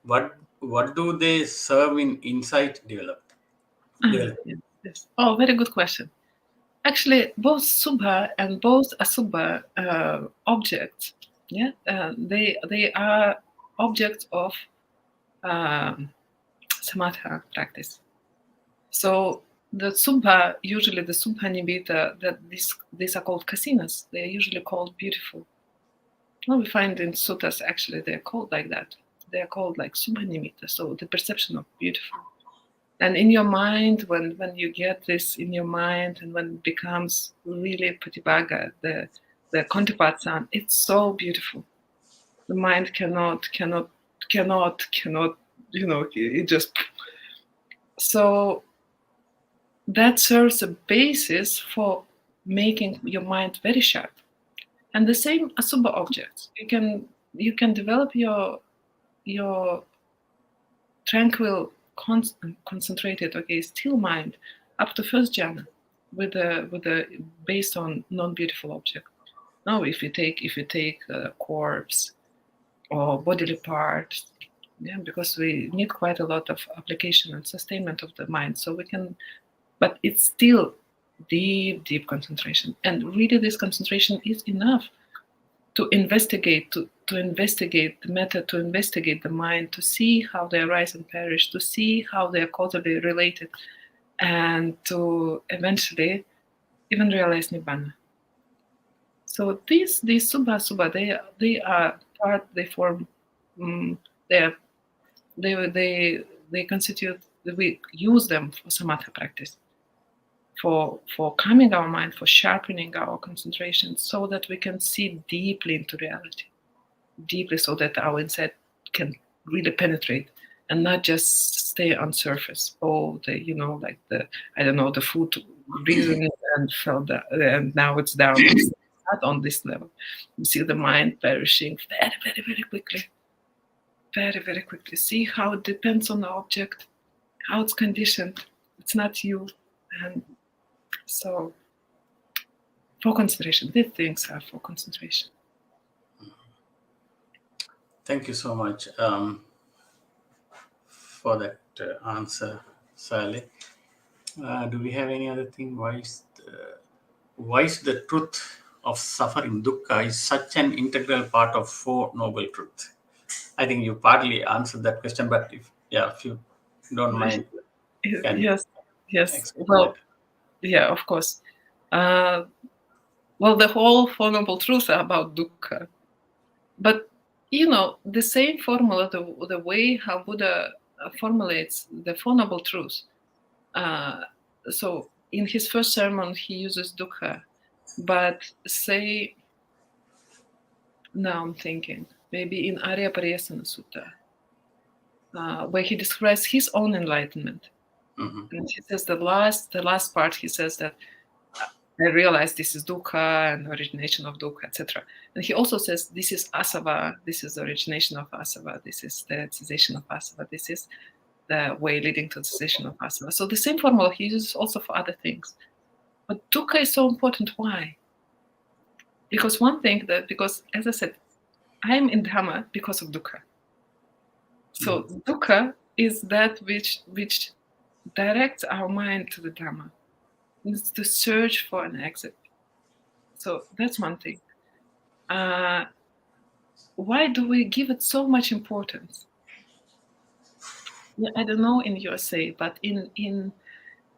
What do they serve in insight development? Yes. Oh, very good question. Actually, both subha and both asubha objects, they are objects of samatha practice. So the Subha, usually the Subha Nimitta, that these are called kasinas. They are usually called beautiful. Well, we find in suttas actually they're called like that. They're called like Subha Nimitta, so the perception of beautiful. And in your mind, when you get this in your mind, and when it becomes really Patibhaga, the Kontipat-san, it's so beautiful. The mind cannot, it just. So that serves a basis for making your mind very sharp. And the same asubha objects. You can develop your tranquil, concentrated, still mind up to first jhana with a based on non-beautiful object. Now, if you take a corpse or bodily parts, because we need quite a lot of application and sustainment of the mind, so we can, but it's still deep concentration, and really this concentration is enough to investigate the method, to investigate the mind, to see how they arise and perish, to see how they are causally related, and to eventually even realize nibbana. So these subha, they are part. They form. They constitute. We use them for samatha practice, for calming our mind, for sharpening our concentration, so that we can see deeply into reality, deeply, so that our insight can really penetrate and not just stay on surface. Oh, like the food risen and fell down, and now it's down. It's not on this level. You see the mind perishing very, very, very quickly. Very, very quickly. See how it depends on the object, how it's conditioned. It's not you. And so, for concentration, these things are for concentration. Thank you so much for that answer, Sayalay. Do we have any other thing? Why is the truth of suffering, dukkha, is such an integral part of Four Noble Truths? I think you partly answered that question, but if you don't mind, Yes. Well, yeah, of course. The whole Four Noble Truths are about dukkha, but the same formula, the way how Buddha formulates the Four Noble Truths. So in his first sermon, he uses dukkha, but say, now I'm thinking, maybe in Arya Pariyasana Sutta, where he describes his own enlightenment. Mm-hmm. And he says the last part, he says that I realize this is dukkha and origination of dukkha, etc. And he also says this is asava, this is the origination of asava, this is the cessation of asava, this is the way leading to the cessation of asava. So the same formula he uses also for other things. But dukkha is so important. Why? Because because as I said, I'm in Dhamma because of dukkha. So dukkha is that which directs our mind to the Dhamma. It's to search for an exit. So that's one thing. Why do we give it so much importance? I don't know in USA, but in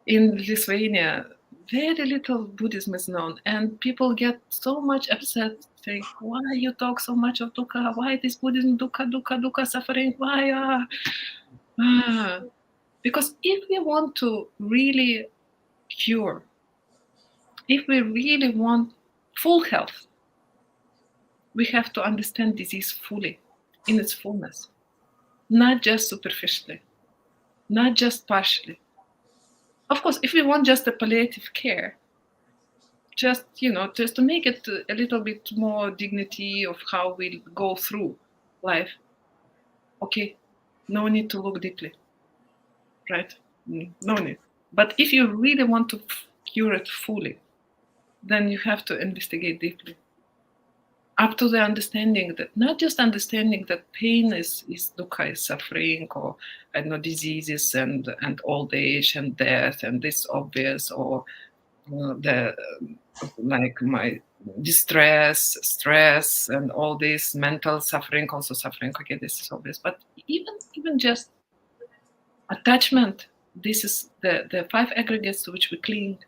Lithuania, very little Buddhism is known, and people get so much upset, saying, "Why you talk so much of dukkha? Why this Buddhism dukkha, suffering? Why?" Because if we want to really cure, if we really want full health, we have to understand disease fully, in its fullness, not just superficially, not just partially. Of course, if we want just a palliative care, just to make it a little bit more dignity of how we go through life, okay, no need to look deeply, right? No need. But if you really want to cure it fully, then you have to investigate deeply, up to the understanding that, not just understanding that pain is dukkha, is suffering, or diseases and old age and death, and this obvious, or my distress, stress, and all this mental suffering, also suffering. Okay, this is obvious. But even just attachment this is the 5 aggregates to which we cling.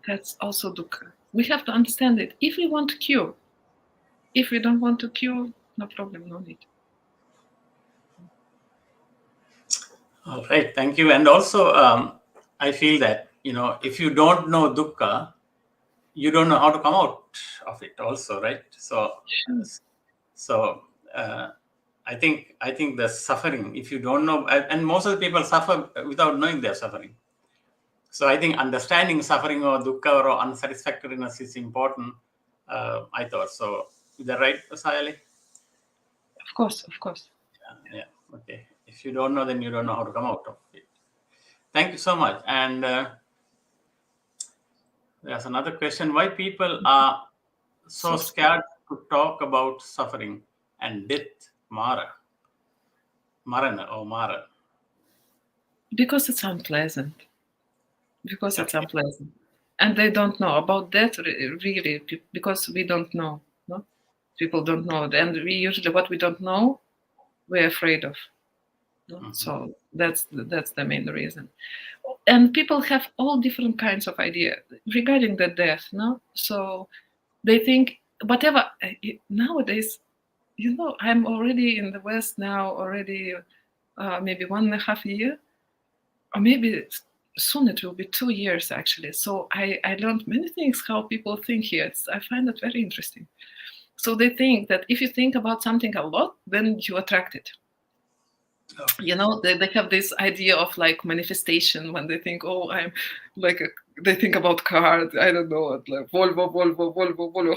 That's also dukkha. We have to understand it. If we want to cure, if we don't want to cure, no problem, no need. All right, thank you. And also, I feel that, if you don't know dukkha, you don't know how to come out of it also, right? So, I think the suffering, if you don't know, and most of the people suffer without knowing they're suffering. So I think understanding suffering or dukkha or unsatisfactoriness is important, I thought. So is that right, Sayalay? Of course. Yeah. Okay. If you don't know, then you don't know how to come out of it. Thank you so much. And there's another question. Why people are so scared to talk about suffering and death, marana or mara? Because it's unpleasant. It's unpleasant. And they don't know about that really, because we don't know. No? People don't know. And we usually, what we don't know, we're afraid of. No? Mm-hmm. So that's the main reason. And people have all different kinds of ideas regarding the death. No? So they think whatever, nowadays, I'm already in the West now, already maybe 1.5 years, or maybe soon it will be 2 years actually. So I learned many things how people think here. I find it very interesting. So they think that if you think about something a lot, then you attract it. Oh. They have this idea of like manifestation when they think, I'm like, they think about cars, I don't know, like Volvo,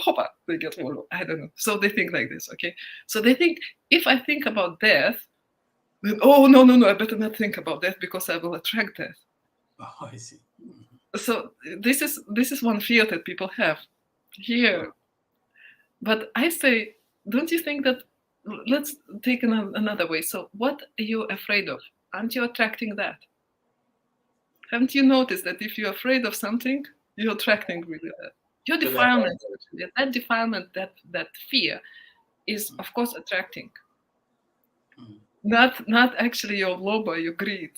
hoppa, they get Volvo, I don't know. So they think like this, okay? So they think, if I think about death, then, no, I better not think about death because I will attract death. Oh, I see. So this is one fear that people have here. But I say, don't you think that, let's take another way. So what are you afraid of? Aren't you attracting that? Haven't you noticed that if you're afraid of something, you're attracting really that? Your defilement, that defilement, that fear is, of course, attracting. Not actually your loba, your greed.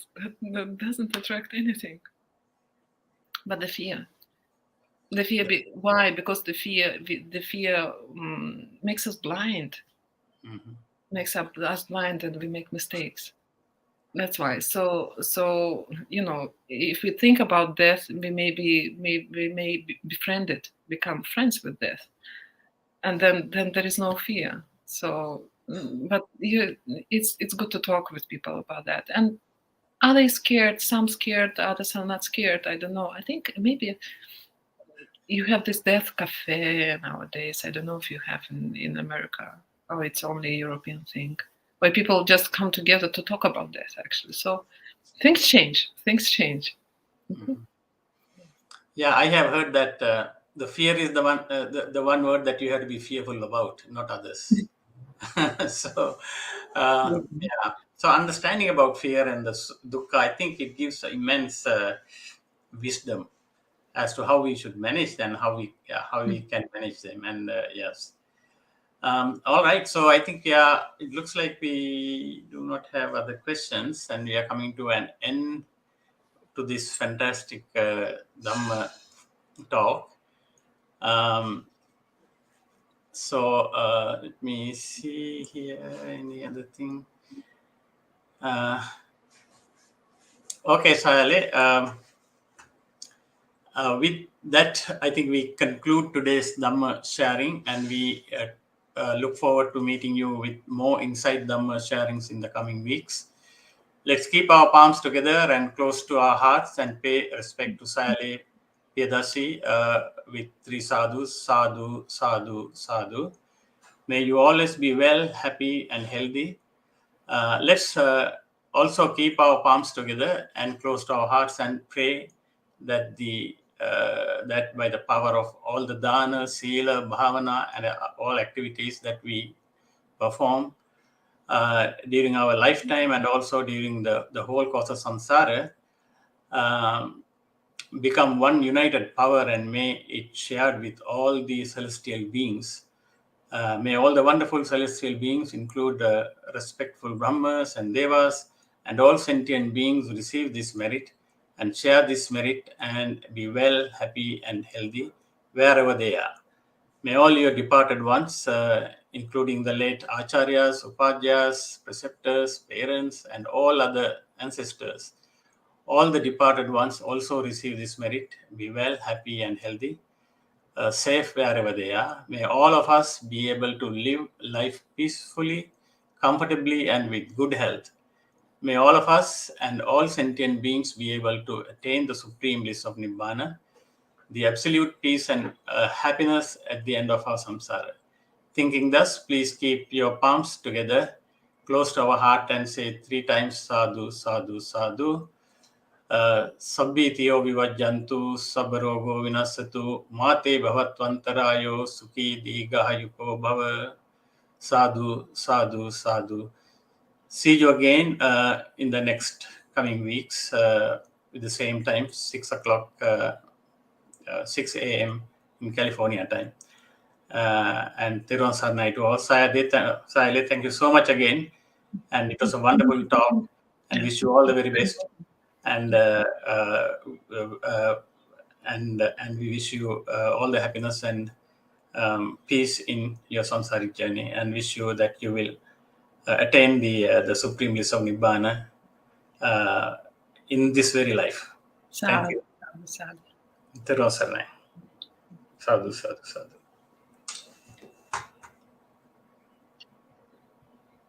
That doesn't attract anything. But the fear. Why? Because the fear makes us blind. Mm-hmm. Makes us blind, and we make mistakes. That's why. So if we think about death, we may befriend it, become friends with death, and then there is no fear. So, but it's good to talk with people about that. And are they scared? Some scared, others are not scared. I don't know. I think maybe you have this death cafe nowadays. I don't know if you have in America, or it's only a European thing, where people just come together to talk about death, actually. So things change. Mm-hmm. Yeah, I have heard that the fear is the one the one word that you have to be fearful about, not others. So yeah, so understanding about fear and the dukkha, I think it gives immense wisdom as to how we should manage them, how we can manage them. And yes, all right, so I think it looks like we do not have other questions, and we are coming to an end to this fantastic Dhamma talk. So let me see here, any other thing. Okay, Sayalay, with that, I think we conclude today's Dhamma sharing, and we look forward to meeting you with more Inside Dhamma sharings in the coming weeks. Let's keep our palms together and close to our hearts and pay respect to Sayalay Piyadassī with 3 sadhus, sadhu, sadhu, sadhu. May you always be well, happy, and healthy. Let's also keep our palms together and close to our hearts and pray that that by the power of all the dana, sila, bhavana, and all activities that we perform during our lifetime and also during the whole course of samsara, become one united power, and may it shared with all the celestial beings. May all the wonderful celestial beings include respectful Brahmas and Devas, and all sentient beings receive this merit and share this merit and be well, happy, and healthy wherever they are. May all your departed ones, including the late acharyas, upadhyas, preceptors, parents, and all other ancestors, all the departed ones also receive this merit, be well, happy, and healthy, safe wherever they are. May all of us be able to live life peacefully, comfortably, and with good health. May all of us and all sentient beings be able to attain the supreme bliss of Nibbana, the absolute peace and happiness at the end of our samsara. Thinking thus, please keep your palms together, close to our heart, and say 3 times sadhu, sadhu, sadhu. Sabbitiyo vivajjantu, sabbarogo vinasatu, mate bhavatvantarayo, sukhi digahayuko bhava. Sadhu, sadhu, sadhu. See you again in the next coming weeks with the same time, 6 o'clock, 6 a.m. in California time. And Thiruvan Sarnai to all. Sayalay, thank you so much again. And it was a wonderful talk, and wish you all the very best. And we wish you all the happiness and peace in your samsaric journey, and wish you that you will attain the supreme bliss of Nibbana in this very life. Thank you. Sadhu. Thiruvan Sarnai. Sadhu, sadhu, sadhu.